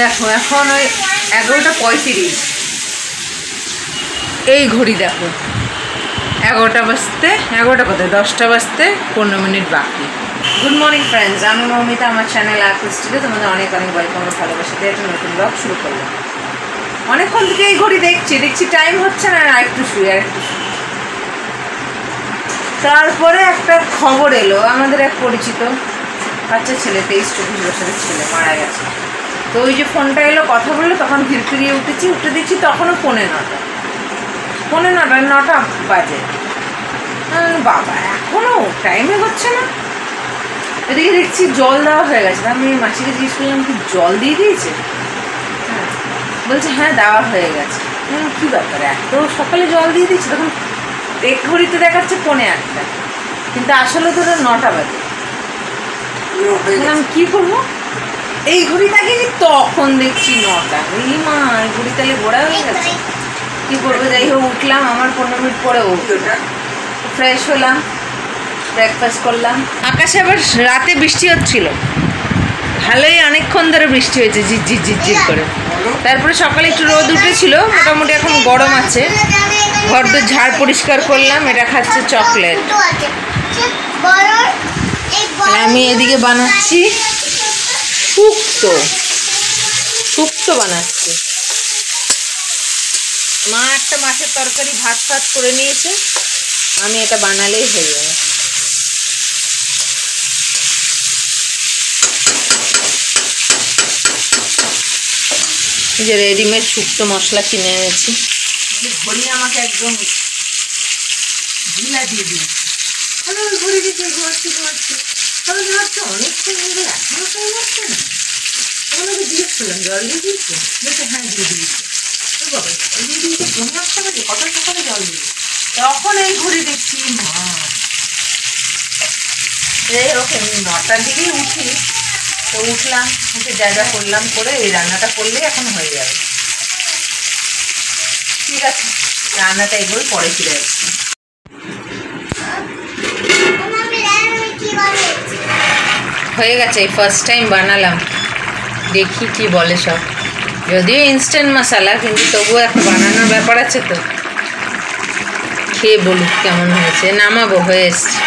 দেখো এখন ওই 11:35, এই ঘড়ি দেখো 11টা বাজতে, 11টা কোথায় 10টা বাজতে 15 মিনিট বাকি। গুড মর্নিং ফ্রেন্ডস, আমি মৌমিতা, আমার চ্যানেল আর্টিস্টে তোমাদের অনেক অনেক ওয়েলকাম ও ভালোবাসা দিয়ে একটা নতুন ব্লগ শুরু করলাম। অনেকক্ষণ থেকে এই ঘড়ি দেখছি টাইম হচ্ছে না, আর একটু শুই। তারপরে একটা খবর এলো, আমাদের এক পরিচিত বাচ্চা ছেলে 23-24 বছরের ছেলে মারা গেছে। তো ওই যে ফোনটা এলো, কথা বললো, তখন ফিরফিরিয়ে উঠে দেখছি তখনও 9:45 বাজে। বাবা এখনও টাইমে হচ্ছে না। এদিকে দেখছি জল দেওয়া হয়ে গেছে। আমি মাসিকে জিজ্ঞেস করলাম কি জল দিয়ে দিয়েছে? হ্যাঁ, বলছে হ্যাঁ দেওয়া হয়ে গেছে। কী ব্যাপার, এত সকালে জল দিয়ে দিচ্ছে? তখন এক ঘড়িতে দেখাচ্ছে 9:45, কিন্তু আসলে তো 9টা বাজে। আমি কী করবো, এই ঘড়ি তাকে তখন দেখছি 9টা। এই মা, এই ঘড়ি তাহলে গোড়া হয়ে গেছে। কী করবো, যাই হোক উঠলাম। আমার 15 মিনিট পরে ফ্রেশ হলাম, ব্রেকফাস্ট করলাম। আকাশে আবার রাতে বৃষ্টি হচ্ছিল, ভালোই অনেকক্ষণ ধরে বৃষ্টি হয়েছে, ঝিরঝির করে। তারপরে সকালে একটু রোদ উঠেছিল, মোটামুটি এখন গরম আছে। ঘর তো ঝাড় পরিষ্কার করলাম। এটা খাচ্ছে চকলেট। আমি এদিকে বানাচ্ছি শুক্তো বানাচ্ছি। মা একটা মাছের তরকারি ভাত করে নিয়েছে, আমি এটা বানালেই হয়ে যাবে। এই যে রেডিমেড শুক্তো মশলা কিনে এনেছি। ঘড়ি আমাকে একদম ঢিলা দিয়ে দিয়েছে। ঘড়ি দিচ্ছে, ঘুমাচ্ছি। অনেকক্ষণ হয়ে গেল, এখনো টাইম হচ্ছে না। ওনাকে জিজ্ঞেস করলাম জল দিয়ে দিয়েছে? বলছে হ্যাঁ দিয়ে দিয়েছে। বাবা জল দিয়ে দিয়েছে, ঘুম আসতে পারছে, কত সকালে জল দিয়ে। তখন এই ঘড়ি দেখছি মা। ওকে 9টার দিকেই উঠি। তো উঠলাম, উঠে যা করলাম করে এই রান্নাটা করলেই এখন হয়ে যাবে। ঠিক আছে, রান্নাটা এগুলো পরে ফিরে আসছি। হয়ে গেছে, এই ফার্স্ট টাইম বানালাম, দেখি কি বলে সব। যদিও ইনস্ট্যান্ট মশলা, কিন্তু তবুও একটা বানানোর ব্যাপার আছে, তো খেয়ে বলুক কেমন হয়েছে। নামাবো, হয়ে এসছে।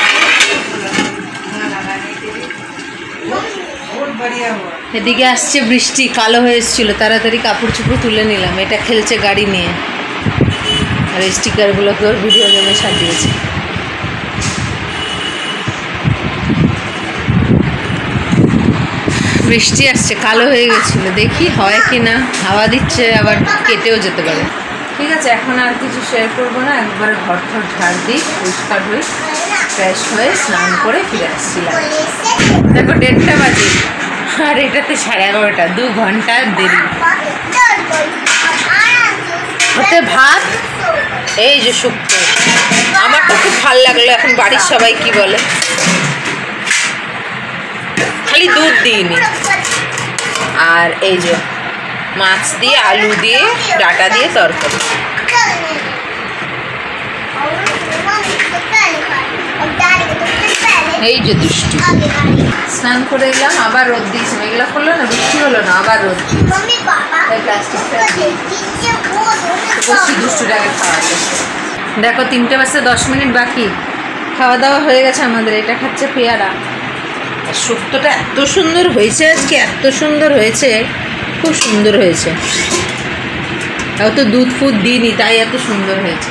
এদিকে আসছে বৃষ্টি, কালো হয়ে এসেছিল, তাড়াতাড়ি কাপড় চোপড় তুলে নিলাম। এটা খেলছে গাড়ি নিয়ে, আর এই স্টিকারগুলোকে ওর ভিডিও গেমে সাজিয়েছে। বৃষ্টি আসছে, কালো হয়ে গেছিলো, দেখি হয় কি না। হাওয়া দিচ্ছে, আবার কেটেও যেতে পারে। ঠিক আছে, এখন আর কিছু শেয়ার করবো না। একবারে ঘর ঝাড় দিই, পরিষ্কার হই, ফ্রেশ হয়ে স্নান করে ফিরে আসছিলাম। দেখো 1:30 বাজে, আর এটাতে 11:30, 2 ঘন্টা দেরি। ওতে ভাত, এই যে শুক্তো। আমার তো খুব ভালো লাগলো। এখন বাড়ির সবাই কি বলে, খালি দুধ দিইনি। আর এই যে মাছ দিয়ে, আলু দিয়ে, ডাটা দিয়ে তরকারি। এই যে দুষ্টু। স্নান করে এলাম, আবার রোদ দিয়েছে। এগুলো করলো না, বৃষ্টি হলো না, আবার রোদ দিয়েছে। দুষ্টুটাকে খাওয়াতে। দেখো 3টে বাজতে 10 মিনিট বাকি। খাওয়া দাওয়া হয়ে গেছে আমাদের। এটা খাচ্ছে পেয়ারা। শুক্তোটা এত সুন্দর হয়েছে আজকে, এত সুন্দর হয়েছে, খুব সুন্দর হয়েছে। তাও তো দুধ ফুদ দিইনি, তাই এত সুন্দর হয়েছে।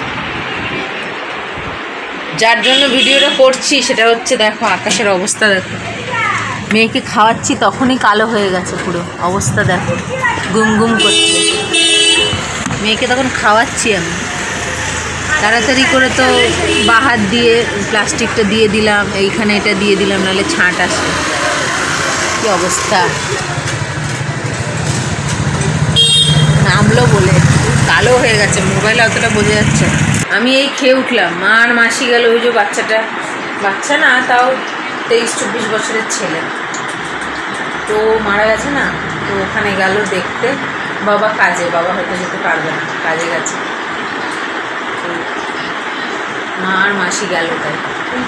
যার জন্য ভিডিওটা করছি সেটা হচ্ছে, দেখো আকাশের অবস্থা দেখো। মেয়েকে খাওয়াচ্ছি, তখনই কালো হয়ে গেছে পুরো অবস্থা। দেখো গুম করছে। মেয়েকে তখন খাওয়াচ্ছি আমি, তাড়াতাড়ি করে তো বাহার দিয়ে প্লাস্টিকটা দিয়ে দিলাম, এইখানে এটা দিয়ে দিলাম, নাহলে ছাঁট আসে। কি অবস্থা, নামলো বলে কালো হয়ে গেছে। মোবাইলে অতটা বোঝা যাচ্ছে। আমি এই খেয়ে উঠলাম, মা আর মাসি গেল। ওই যে বাচ্চা না, তাও 23-24 বছরের ছেলে, তো মারা গেছে না, তো ওখানে গেল দেখতে। বাবা কাজে, বাবা হয়তো যেতে পারবে না, কাজে গেছে। মা আর মাসি গেল, তাই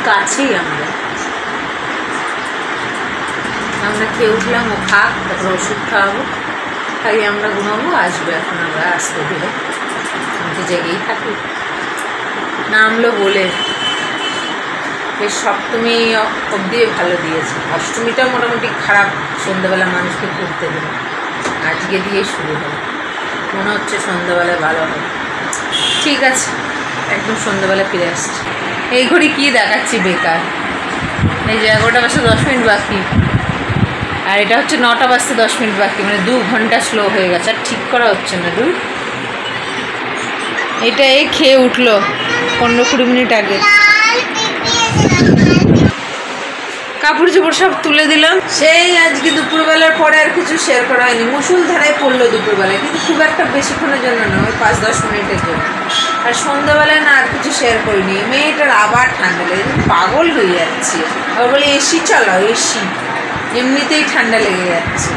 কাছেই আমরা খেয়ে উঠলাম। ও খাক, তারপর ওষুধ খাওয়াবো। তাই আমরা ঘুমাবো, আসবে এখন আমরা আসতে ধীরে, আমি জেগেই থাকি। নামলো বলে বেশ সপ্তমী অবধি ভালো দিয়েছে, অষ্টমীটা মোটামুটি খারাপ, সন্ধ্যাবেলা মানুষকে ঘুরতে দেবে, আজকে দিয়ে শুরু হবে, মনে হচ্ছে সন্ধ্যাবেলায় ভালো হবে। ঠিক আছে, একদম সন্ধ্যাবেলা ফিরে আসছি। এই ঘড়ি কী দেখাচ্ছি বেকার, এই যে 11টা বাজতে 10 মিনিট বাকি, আর এটা হচ্ছে 9টা বাজতে 10 মিনিট বাকি, মানে 2 ঘন্টা স্লো হয়ে গেছে, আর ঠিক করা হচ্ছে না। এটা এই খেয়ে উঠলো 15-20 মিনিট আগে। কাপড় চোপড় সব তুলে দিলাম, সেই আজকে দুপুরবেলার পরে আর কিছু শেয়ার করা হয়নি। মুষলধারায় পড়লো দুপুরবেলায়, কিন্তু খুব একটা বেশিক্ষণের জন্য না, ওই 5-10 মিনিটের জন্য। আর সন্ধ্যাবেলায় না আর কিছু শেয়ার করিনি। মেয়েটার আবার ঠান্ডা লেগে, পাগল হয়ে যাচ্ছে, আবার বলে এসি চালাও, এসি, এমনিতেই ঠান্ডা লেগে যাচ্ছে।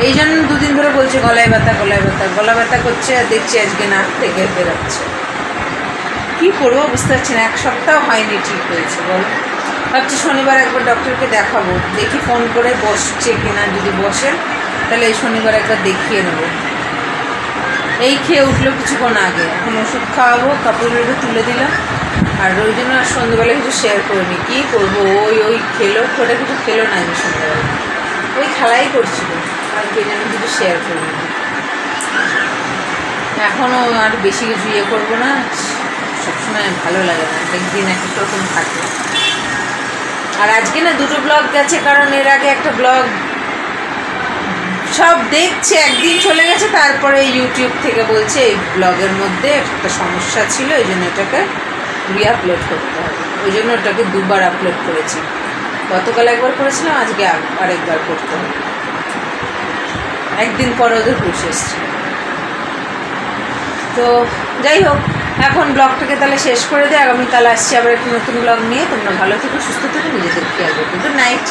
এই জন্য 2 দিন ধরে বলছে গলায় ব্যথা, গলায় ব্যথা, গলা ব্যথা করছে, আর দেখছি আজকে নাক থেকে বেরোচ্ছে। কী করবো বুঝতে পারছি না, 1 সপ্তাহ হয়নি ঠিক হয়েছে। বলো, ভাবছি শনিবার একবার ডক্টরকে দেখাবো, দেখি ফোন করে বসছে কিনা, যদি বসে তাহলে এই শনিবার একবার দেখিয়ে নেব। এই খেয়ে উঠলো কিছুক্ষণ আগে, এখন ওষুধ খাওয়াবো, কাপড়গুলো তুলে দিলাম, আর ওই জন্য আর সন্ধ্যাবেলা কিছু শেয়ার করিনি। কী করবো, ওই খেলো, ওটা কিছু খেলো না আমি সন্ধ্যাবেলা, ওই খেলাই করছিল, আর কে যেন কিছু শেয়ার করিনি। এখনও আর বেশি কিছু ইয়ে করবো না, সবসময় ভালো লাগে না, একদিন এক রকম থাকে। আর আজকে না 2টো ব্লগ গেছে, কারণ এর আগে একটা ব্লগ সব দেখছে, একদিন চলে গেছে, তারপরে ইউটিউব থেকে বলছে এই ব্লগের মধ্যে একটা সমস্যা ছিল, এই জন্য এটাকে রিআপলোড করতে হবে, ওই জন্য ওটাকে 2বার আপলোড করেছি। গতকাল একবার করেছিলাম, আজকে আরেকবার করতে হবে, একদিন পর ওদের পুষে এসছে। তো যাই হোক, এখন ব্লগটাকে তাহলে শেষ করে দিই, আগামীকাল আসছি আবার একটু নতুন ব্লগ নিয়ে। তোমরা ভালো থেকো, সুস্থ থেকো, নিজেদের খেয়াল রেখো। Good night.